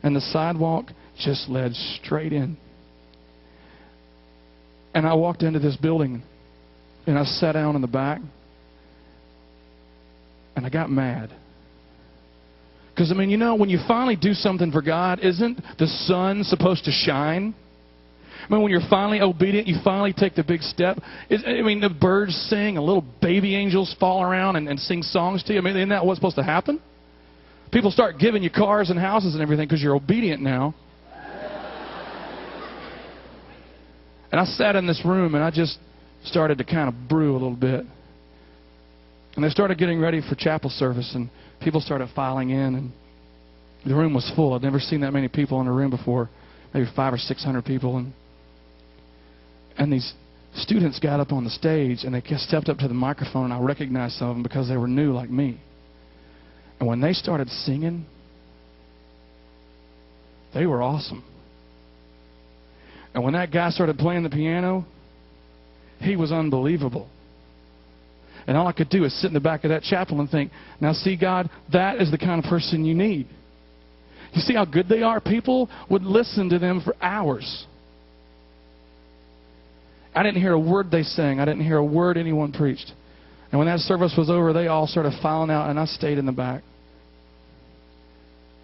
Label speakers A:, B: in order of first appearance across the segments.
A: and the sidewalk just led straight in. And I walked into this building, and I sat down in the back, and I got mad. Because, I mean, you know, when you finally do something for God, isn't the sun supposed to shine? I mean, when you're finally obedient, you finally take the big step. The birds sing, and little baby angels fall around and sing songs to you. I mean, isn't that what's supposed to happen? People start giving you cars and houses and everything because you're obedient now. And I sat in this room, and I just started to kind of brew a little bit. And they started getting ready for chapel service, and people started filing in, and the room was full. I'd never seen that many people in a room before, maybe 500 or 600 people. And these students got up on the stage, and they stepped up to the microphone, and I recognized some of them because they were new like me. And when they started singing, they were awesome. And when that guy started playing the piano, he was unbelievable. And all I could do is sit in the back of that chapel and think, now see, God, that is the kind of person you need. You see how good they are? People would listen to them for hours. I didn't hear a word they sang. I didn't hear a word anyone preached. And when that service was over, they all started filing out, and I stayed in the back.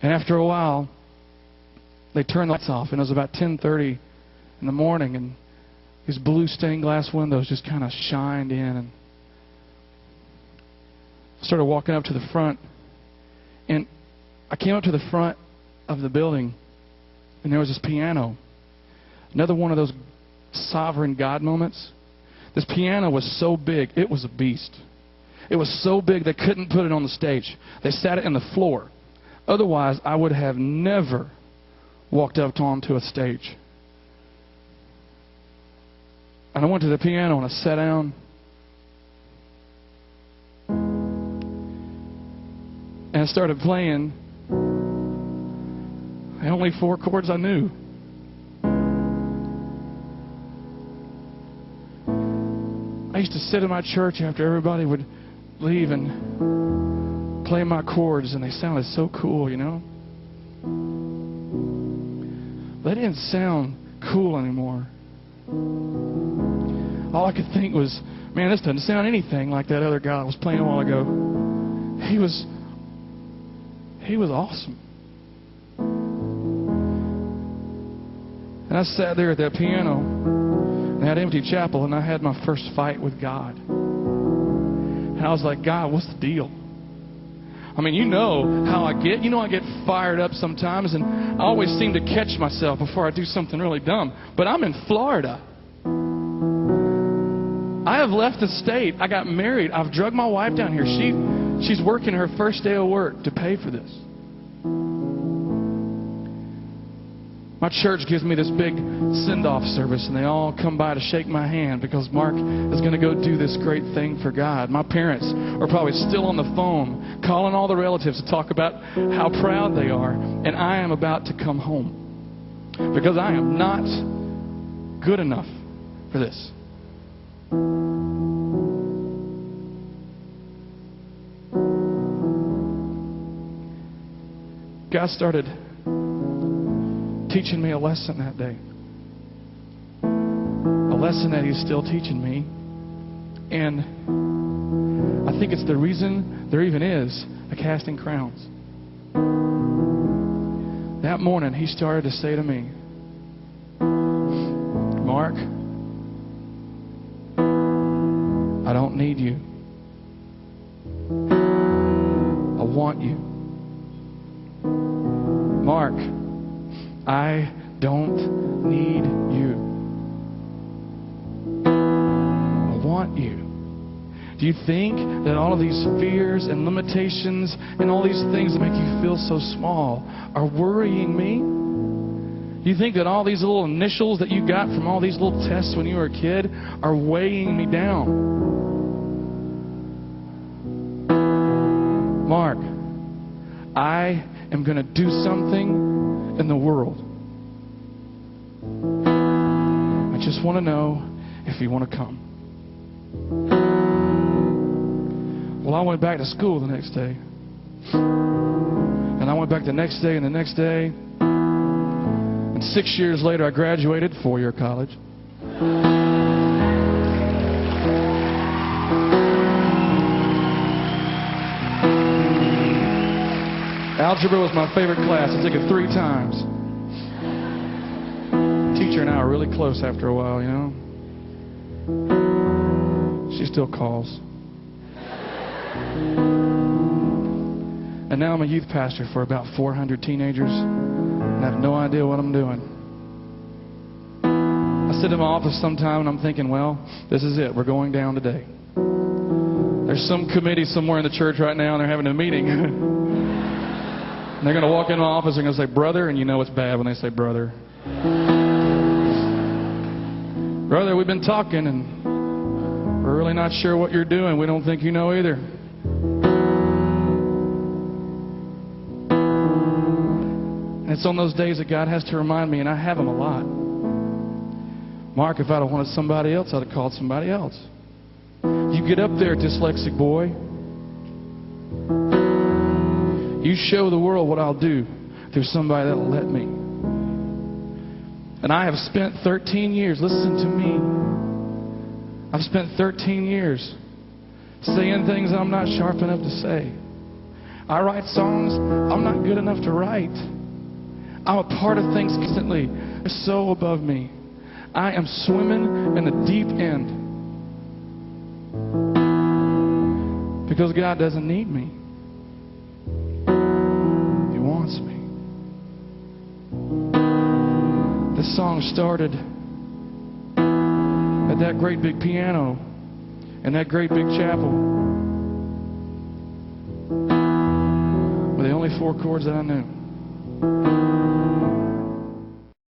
A: And after a while, they turned the lights off, and it was about 10:30 in the morning, and these blue stained glass windows just kind of shined in, and I started walking up to the front, and I came up to the front of the building, and there was this piano. Another one of those sovereign God moments. This piano was so big, it was a beast. It was so big they couldn't put it on the stage. They sat it in the floor. Otherwise, I would have never walked up onto a stage. And I went to the piano and I sat down. And I started playing the only 4 chords I knew. I used to sit in my church after everybody would leave and play my chords, and they sounded so cool, you know. They didn't sound cool anymore. All I could think was, man, this doesn't sound anything like that other guy I was playing a while ago. He was awesome. And I sat there at that piano in that empty chapel, and I had my first fight with God. And I was like, God, what's the deal? I mean, you know how I get. You know I get fired up sometimes, and I always seem to catch myself before I do something really dumb. But I'm in Florida. I have left the state. I got married. I've drugged my wife down here. She's working her first day of work to pay for this. My church gives me this big send-off service, and they all come by to shake my hand because Mark is going to go do this great thing for God. My parents are probably still on the phone calling all the relatives to talk about how proud they are, and I am about to come home because I am not good enough for this. God started teaching me a lesson that day. A lesson that He's still teaching me. And I think it's the reason there even is a Casting Crowns. That morning, He started to say to me, Mark, I don't need you. I want you. Mark, I don't need you. I want you. Do you think that all of these fears and limitations and all these things that make you feel so small are worrying me? Do you think that all these little initials that you got from all these little tests when you were a kid are weighing me down? Mark, I am going to do something in the world. I just want to know if you want to come. Well, I went back to school the next day. And I went back the next day and the next day. And 6 years later, I graduated, four-year college. Algebra was my favorite class. I took it 3 times. Teacher and I were really close after a while, you know. She still calls. And now I'm a youth pastor for about 400 teenagers, and I have no idea what I'm doing. I sit in my office sometime and I'm thinking, well, this is it. We're going down today. There's some committee somewhere in the church right now, and they're having a meeting. And they're going to walk in my office and they're going to say, brother, and you know it's bad when they say brother. Brother, we've been talking, and we're really not sure what you're doing. We don't think you know either. And it's on those days that God has to remind me, and I have them a lot. Mark, if I'd have wanted somebody else, I'd have called somebody else. You get up there, dyslexic boy. You show the world what I'll do through somebody that'll let me. And I have spent 13 years, listen to me. I've spent 13 years saying things I'm not sharp enough to say. I write songs I'm not good enough to write. I'm a part of things constantly. They're so above me. I am swimming in the deep end. Because God doesn't need me. He wants me. This song started at that great big piano in that great big chapel with the only 4 chords that I knew.